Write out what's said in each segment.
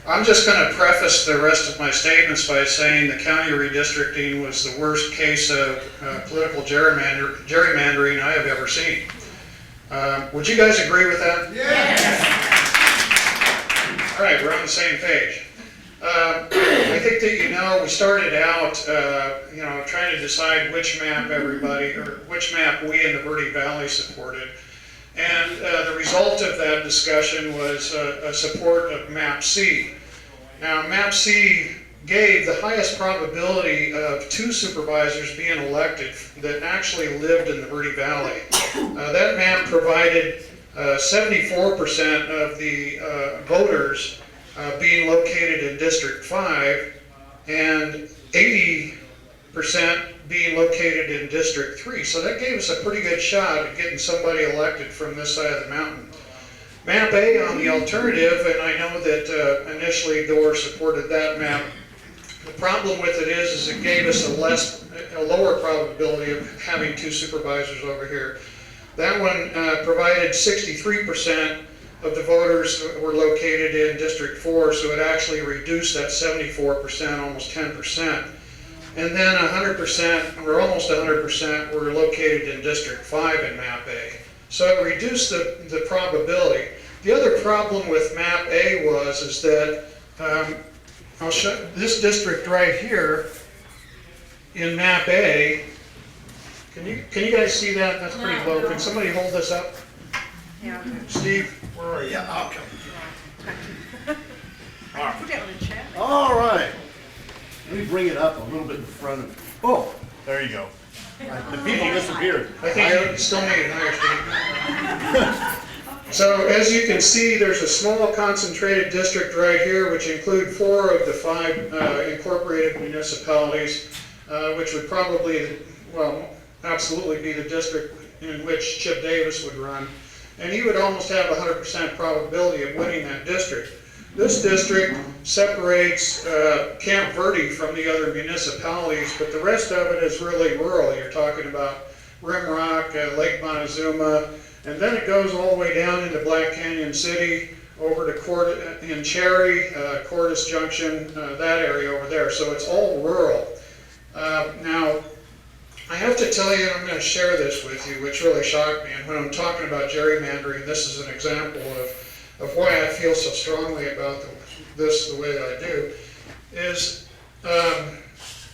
I'm just going to preface the rest of my statements by saying the county redistricting was the worst case of political gerrymandering I have ever seen. Would you guys agree with that? Yes. All right, we're on the same page. I think that, we started out, trying to decide which map which map we in the Verde Valley supported. And the result of that discussion was a support of map C. Now, map C gave the highest probability of 2 supervisors being elected that actually lived in the Verde Valley. That map provided 74% of the voters being located in District 5 and 80% being located in District 3. So that gave us a pretty good shot at getting somebody elected from this side of the mountain. Map A on the alternative, and I know that initially Dorr supported that map. The problem with it is it gave us a lower probability of having 2 supervisors over here. That one provided 63% of the voters were located in District 4, so it actually reduced that 74%, almost 10%. And then 100%, or almost 100%, were located in District 5 in Map A. So it reduced the probability. The other problem with Map A is that, I'll show this district right here in Map A. Can you guys see that? That's pretty low. Can somebody hold this up? Yeah. Steve? Where are you? Yeah, I'll come. Put it on the chair. All right. Let me bring it up a little bit in front of me. Oh, there you go. The people disappeared. I think you still need it higher, Steve. So as you can see, there's a small concentrated district right here, which include 4 of the 5 incorporated municipalities, which would probably, absolutely be the district in which Chip Davis would run. And he would almost have 100% probability of winning that district. This district separates Camp Verde from the other municipalities, but the rest of it is really rural. You're talking about Rimrock, Lake Montezuma, and then it goes all the way down into Black Canyon City, over to Cherry, Cordis Junction, that area over there. So it's all rural. Now, I have to tell you, I'm going to share this with you, which really shocked me. And when I'm talking about gerrymandering, this is an example of why I feel so strongly about this the way that I do, is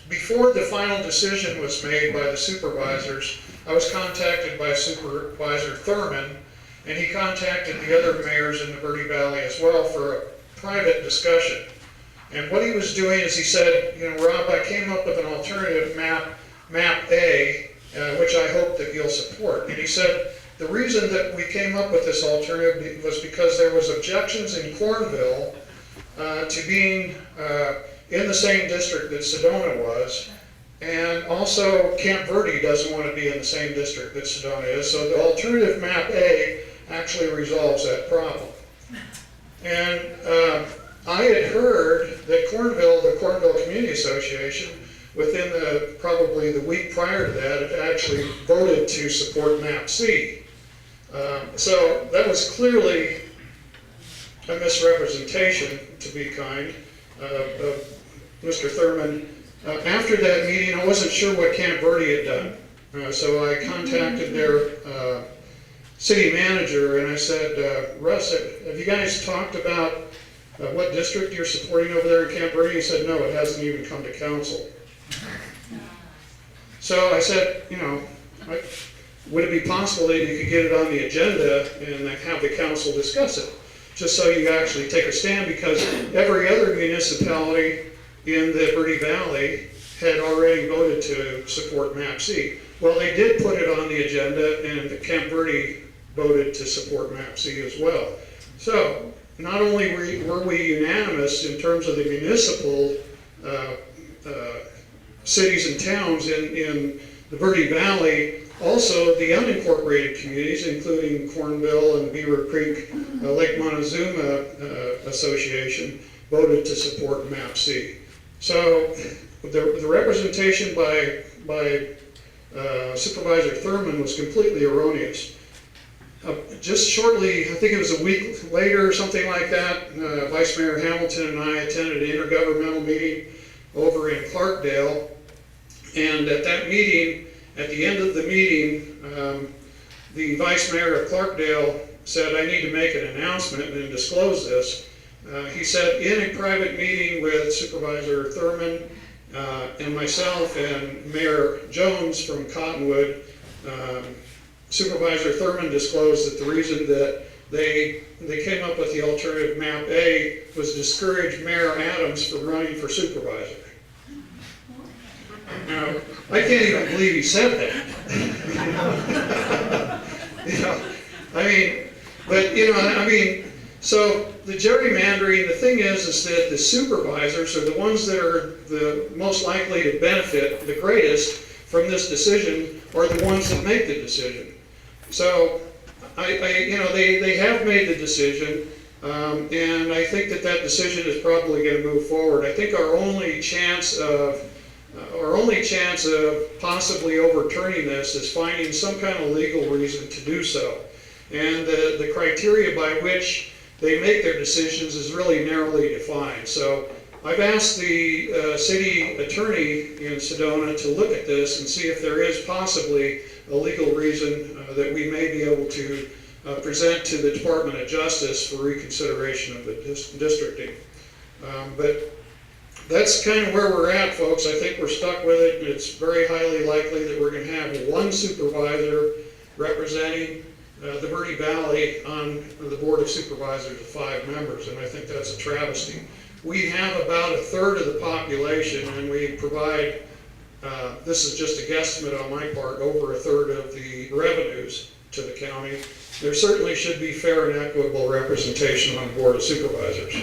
before the final decision was made by the supervisors, I was contacted by Supervisor Thurman, and he contacted the other mayors in the Verde Valley as well for a private discussion. And what he was doing is he said, Rob, I came up with an alternative map A, which I hope that you'll support. And he said, the reason that we came up with this alternative was because there was objections in Cornville to being in the same district that Sedona was, and also Camp Verde doesn't want to be in the same district that Sedona is, so the alternative map A actually resolves that problem. And I had heard that the Cornville Community Association, within probably the week prior to that, had actually voted to support map C. So that was clearly a misrepresentation, to be kind, of Mr. Thurman. After that meeting, I wasn't sure what Camp Verde had done. So I contacted their city manager and I said, Russ, have you guys talked about what district you're supporting over there in Camp Verde? He said, no, it hasn't even come to council. So I said, would it be possible that you could get it on the agenda and have the council discuss it? Just so you actually take a stand, because every other municipality in the Verde Valley had already voted to support map C. Well, they did put it on the agenda, and the Camp Verde voted to support map C as well. So not only were we unanimous in terms of the municipal cities and towns in the Verde Valley, also the unincorporated communities, including Cornville and Beaver Creek, Lake Montezuma Association, voted to support map C. So the representation by Supervisor Thurman was completely erroneous. Just shortly, I think it was a week later or something like that, Vice Mayor Hamilton and I attended an intergovernmental meeting over in Clarkdale. And at that meeting, at the end of the meeting, the Vice Mayor of Clarkdale said, I need to make an announcement and disclose this. He said, in a private meeting with Supervisor Thurman and myself and Mayor Jones from Cottonwood, Supervisor Thurman disclosed that the reason that they came up with the alternative map A was discourage Mayor Adams from running for supervisor. Now, I can't even believe he said that. You know, I mean, but you know, I mean, so the gerrymandering, the thing is that the supervisors are the ones that are the most likely to benefit the greatest from this decision, are the ones that make the decision. So, you know, they have made the decision, and I think that decision is probably going to move forward. I think our only chance of possibly overturning this is finding some kind of legal reason to do so. And the criteria by which they make their decisions is really narrowly defined. So I've asked the city attorney in Sedona to look at this and see if there is possibly a legal reason that we may be able to present to the Department of Justice for reconsideration of the districting. But that's kind of where we're at, folks. I think we're stuck with it. It's very highly likely that we're going to have one supervisor representing the Verde Valley on the Board of Supervisors of 5 members, and I think that's a travesty. We have about a third of the population, and we provide, this is just a guesstimate on my part, over a third of the revenues to the county. There certainly should be fair and equitable representation on the Board of Supervisors.